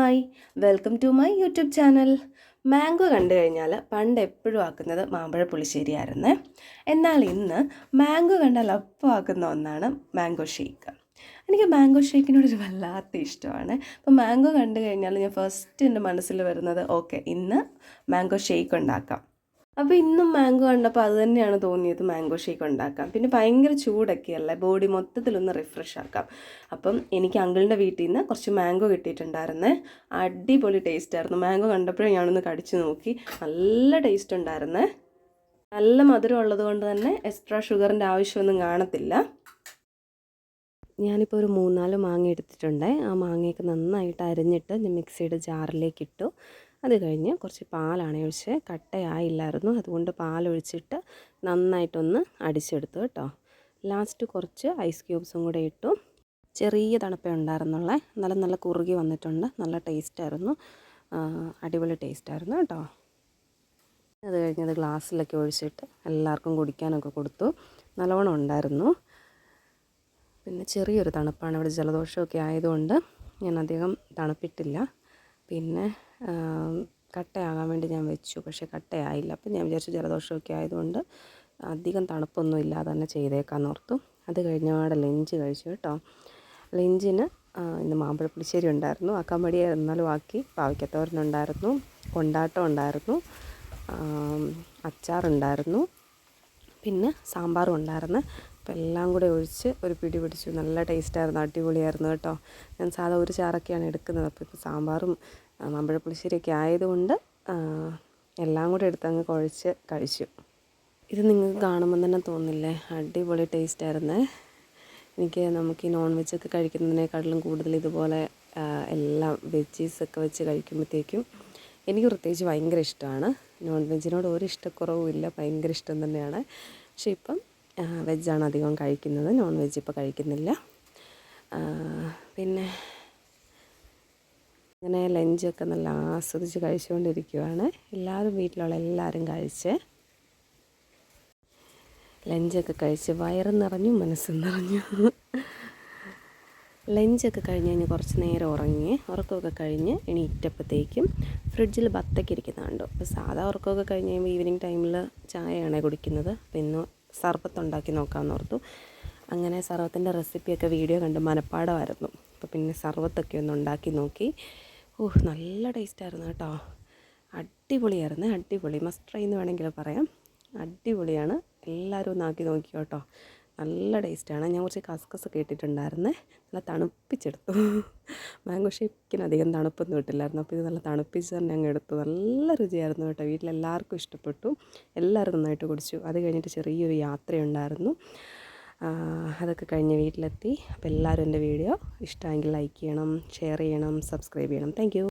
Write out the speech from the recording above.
Hi welcome to my YouTube channel. Mango കണ്ടു കഴിഞ്ഞാൽ പണ്ട് എപ്പോഴും ആക്കുന്നത് മാമ്പഴ പുളിശ്ശേരിയായിരുന്നു. എന്നാൽ ഇന്ന് മാംഗോ കണ്ടാൽ അപ്പം ആക്കുന്ന ഒന്നാണ് മാംഗോ ഷേക്ക്. എനിക്ക് മാംഗോ ഷേക്കിനോടൊരു വല്ലാത്ത ഇഷ്ടമാണ്. അപ്പോൾ മാംഗോ കണ്ടു കഴിഞ്ഞാൽ ഞാൻ ഫസ്റ്റ് എൻ്റെ മനസ്സിൽ വരുന്നത് ഓക്കെ ഇന്ന് മാംഗോ ഷേക്ക് ഉണ്ടാക്കാം. അപ്പോൾ ഇന്നും മാംഗോ കണ്ടപ്പോൾ അത് തന്നെയാണ് തോന്നിയത്, മാംഗോ ഷേക്ക് ഉണ്ടാക്കാം. പിന്നെ ഭയങ്കര ചൂടൊക്കെയല്ലേ, ബോഡി മൊത്തത്തിലൊന്ന് റിഫ്രഷ് ആക്കാം. അപ്പം എനിക്ക് അങ്കിളിൻ്റെ വീട്ടിൽ നിന്ന് കുറച്ച് മാംഗോ കിട്ടിയിട്ടുണ്ടായിരുന്നേ. അടിപൊളി ടേസ്റ്റ് ആയിരുന്നു. മാംഗോ കണ്ടപ്പോഴേ ഞാനൊന്ന് കടിച്ചു നോക്കി, നല്ല ടേസ്റ്റ് ഉണ്ടായിരുന്നേ. നല്ല മധുരം ഉള്ളത് കൊണ്ട് തന്നെ എക്സ്ട്രാ ഷുഗറിൻ്റെ ആവശ്യമൊന്നും കാണത്തില്ല. ഞാനിപ്പോൾ ഒരു 3-4 മാങ്ങ എടുത്തിട്ടുണ്ട്. ആ മാങ്ങയൊക്കെ നന്നായിട്ട് അരിഞ്ഞിട്ട് ഞാൻ മിക്സിയുടെ ജാറിലേക്ക് ഇട്ടു. അത് കഴിഞ്ഞ് കുറച്ച് പാലാണ് ഒഴിച്ച്, കട്ടയായില്ലായിരുന്നു, അതുകൊണ്ട് പാലൊഴിച്ചിട്ട് നന്നായിട്ടൊന്ന് അടിച്ചെടുത്തു കേട്ടോ. ലാസ്റ്റ് കുറച്ച് ഐസ് ക്യൂബ്സും കൂടെ ഇട്ടു. ചെറിയ തണുപ്പേ ഉണ്ടായിരുന്നുള്ളേ, എന്നാലും നല്ല കുറുകി വന്നിട്ടുണ്ട്. നല്ല ടേസ്റ്റായിരുന്നു, അടിപൊളി ടേസ്റ്റായിരുന്നു കേട്ടോ. അത് കഴിഞ്ഞത് ഗ്ലാസ്സിലൊക്കെ ഒഴിച്ചിട്ട് എല്ലാവർക്കും കുടിക്കാനൊക്കെ കൊടുത്തു. നല്ലവണ്ണം ഉണ്ടായിരുന്നു. പിന്നെ ചെറിയൊരു തണുപ്പാണ്, ഇവിടെ ജലദോഷമൊക്കെ ആയതുകൊണ്ട് ഞാൻ അധികം തണുപ്പിട്ടില്ല. പിന്നെ കട്ടയാകാൻ വേണ്ടി ഞാൻ വെച്ചു, പക്ഷേ കട്ടയായില്ല. അപ്പം ഞാൻ വിചാരിച്ചു ജലദോഷമൊക്കെ ആയതുകൊണ്ട് അധികം തണുപ്പൊന്നും ഇല്ലാതെ തന്നെ ചെയ്തേക്കാമെന്ന് ഓർത്തു. അത് കഴിഞ്ഞപാടെ ലഞ്ച് കഴിച്ചു കേട്ടോ. ലഞ്ചിന് ഇന്ന് മാമ്പഴ പുളിശ്ശേരി ഉണ്ടായിരുന്നു, ആക്കാൻ മടി എന്നാലും ആക്കി. പാവയ്ക്കത്തോരനുണ്ടായിരുന്നു, കൊണ്ടാട്ടം ഉണ്ടായിരുന്നു, അച്ചാറുണ്ടായിരുന്നു, പിന്നെ സാമ്പാറും ഉണ്ടായിരുന്നു. അപ്പോൾ എല്ലാം കൂടെ ഒഴിച്ച് ഒരു പിടി പിടിച്ചു. നല്ല ടേസ്റ്റായിരുന്നു, അടിപൊളിയായിരുന്നു കേട്ടോ. ഞാൻ സാധാ ഒരു ചാറൊക്കെയാണ് എടുക്കുന്നത്. അപ്പോൾ ഇപ്പോൾ സാമ്പാറും മാമ്പഴ പുളിശ്ശേരിയൊക്കെ ആയതുകൊണ്ട് എല്ലാം കൂടെ എടുത്ത് അങ്ങ് കുഴച്ച് കഴിച്ചു. ഇത് നിങ്ങൾക്ക് കാണുമ്പോൾ തന്നെ തോന്നില്ലേ, അടിപൊളി ടേസ്റ്റായിരുന്നേ. നമുക്ക് ഈ നോൺ വെജൊക്കെ കഴിക്കുന്നതിനേക്കാട്ടിലും കൂടുതൽ ഇതുപോലെ എല്ലാം വെജീസൊക്കെ വെച്ച് കഴിക്കുമ്പോഴത്തേക്കും എനിക്ക് പ്രത്യേകിച്ച് ഭയങ്കര ഇഷ്ടമാണ്. നോൺ വെജിനോട് ഒരു ഇഷ്ടക്കുറവും ഇല്ല, ഭയങ്കര ഇഷ്ടം തന്നെയാണ്. പക്ഷേ ഇപ്പം വെജാണ് അധികം കഴിക്കുന്നത്, നോൺ വെജ് ഇപ്പോൾ കഴിക്കുന്നില്ല. പിന്നെ ഇങ്ങനെ ലഞ്ചൊക്കെ നല്ല ആസ്വദിച്ച് കഴിച്ചുകൊണ്ടിരിക്കുകയാണ്. വീട്ടിലുള്ള എല്ലാവരും കഴിച്ച് ലഞ്ചൊക്കെ കഴിച്ച് വയറും നിറഞ്ഞു, മനസ്സും നിറഞ്ഞു. ലഞ്ചൊക്കെ കഴിഞ്ഞ് കഴിഞ്ഞ് കുറച്ച് നേരം ഉറക്കമൊക്കെ കഴിഞ്ഞ് എണീറ്റപ്പോഴത്തേക്കും ഫ്രിഡ്ജിൽ ബത്തക്ക ഇരിക്കുന്നുണ്ട്. അപ്പോൾ സാധാ ഉറക്കമൊക്കെ കഴിഞ്ഞ് കഴിയുമ്പോൾ ഈവനിങ് ടൈമിൽ ചായയാണ് കുടിക്കുന്നത്. അപ്പോൾ ഇന്ന് സർബത്ത് ഉണ്ടാക്കി നോക്കാമെന്ന് ഓർത്തു. അങ്ങനെ സർബത്തിൻ്റെ റെസിപ്പിയൊക്കെ വീഡിയോ കണ്ട് മനപ്പാടമായിരുന്നു. അപ്പോൾ പിന്നെ സർബത്തൊക്കെ ഒന്ന് ഉണ്ടാക്കി നോക്കി. നല്ല ടേസ്റ്റായിരുന്നു കേട്ടോ. അടിപൊളിയായിരുന്നു, അടിപൊളി. മസ്റ്റ് ട്രൈ എന്ന് വേണമെങ്കിൽ പറയാം. അടിപൊളിയാണ്, എല്ലാവരും ഒന്ന് ആക്കി നോക്കി കേട്ടോ. നല്ല ടേസ്റ്റാണ്. ഞാൻ കുറച്ച് കസ്കസൊക്കെ ഇട്ടിട്ടുണ്ടായിരുന്നേ, നല്ല തണുപ്പിച്ചെടുത്തു. മാംഗോ ഷേക്കിന് അധികം തണുപ്പൊന്നും ഇട്ടില്ലായിരുന്നു, അപ്പോൾ ഇത് നല്ല തണുപ്പിച്ച് തന്നെ അങ്ങ് എടുത്തു. നല്ല രുചിയായിരുന്നു കേട്ടോ. വീട്ടിലെല്ലാവർക്കും ഇഷ്ടപ്പെട്ടു, എല്ലാവരും നന്നായിട്ട് കുടിച്ചു. അത് കഴിഞ്ഞിട്ട് ചെറിയൊരു യാത്രയുണ്ടായിരുന്നു. അതൊക്കെ കഴിഞ്ഞ് വീട്ടിലെത്തി. അപ്പോൾ എല്ലാവരും എൻ്റെ വീഡിയോ ഇഷ്ടമെങ്കിൽ ലൈക്ക് ചെയ്യണം, ഷെയർ ചെയ്യണം, സബ്സ്ക്രൈബ് ചെയ്യണം. Thank you.